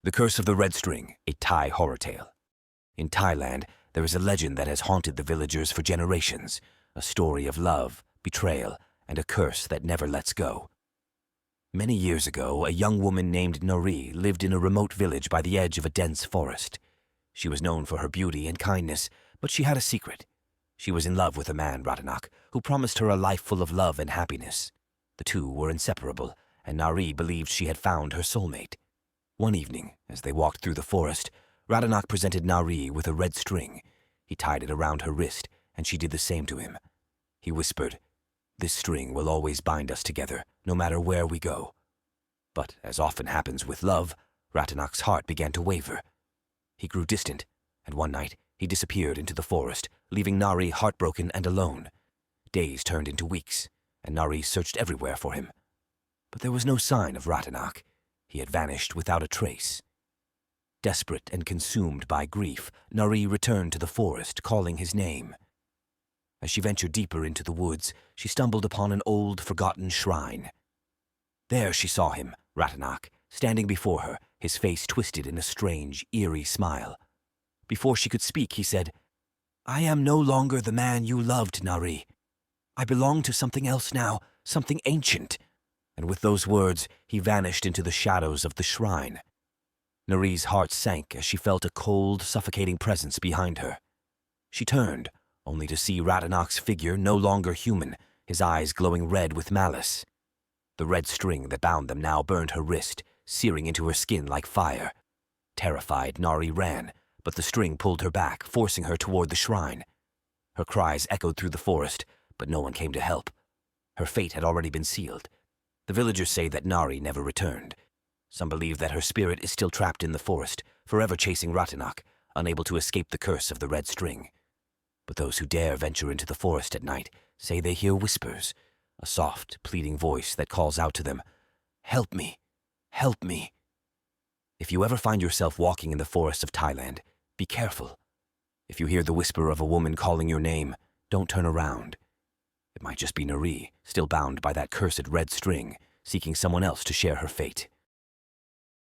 The Curse of the Red String, a Thai horror tale. In Thailand, there is a legend that has haunted the villagers for generations, a story of love, betrayal, and a curse that never lets go. Many years ago, a young woman named Nari lived in a remote village by the edge of a dense forest. She was known for her beauty and kindness, but she had a secret. She was in love with a man, Ratanak, who promised her a life full of love and happiness. The two were inseparable, and Nari believed she had found her soulmate. One evening, as they walked through the forest, Ratanak presented Nari with a red string. He tied it around her wrist, and she did the same to him. He whispered, "This string will always bind us together, no matter where we go." But, as often happens with love, Ratanak's heart began to waver. He grew distant, and one night he disappeared into the forest, leaving Nari heartbroken and alone. Days turned into weeks, and Nari searched everywhere for him. But there was no sign of Ratanak. He had vanished without a trace. Desperate and consumed by grief, Nari returned to the forest, calling his name. As she ventured deeper into the woods, she stumbled upon an old, forgotten shrine. There she saw him, Ratanak, standing before her, his face twisted in a strange, eerie smile. Before she could speak, he said, "I am no longer the man you loved, Nari. I belong to something else now, something ancient." And with those words, he vanished into the shadows of the shrine. Nari's heart sank as she felt a cold, suffocating presence behind her. She turned, only to see Ratanak's figure no longer human, his eyes glowing red with malice. The red string that bound them now burned her wrist, searing into her skin like fire. Terrified, Nari ran, but the string pulled her back, forcing her toward the shrine. Her cries echoed through the forest, but no one came to help. Her fate had already been sealed. The villagers say that Nari never returned. Some believe that her spirit is still trapped in the forest, forever chasing Ratanak, unable to escape the curse of the red string. But those who dare venture into the forest at night say they hear whispers, a soft, pleading voice that calls out to them, "Help me! Help me!" If you ever find yourself walking in the forests of Thailand, be careful. If you hear the whisper of a woman calling your name, don't turn around. It might just be Nari, still bound by that cursed red string, seeking someone else to share her fate.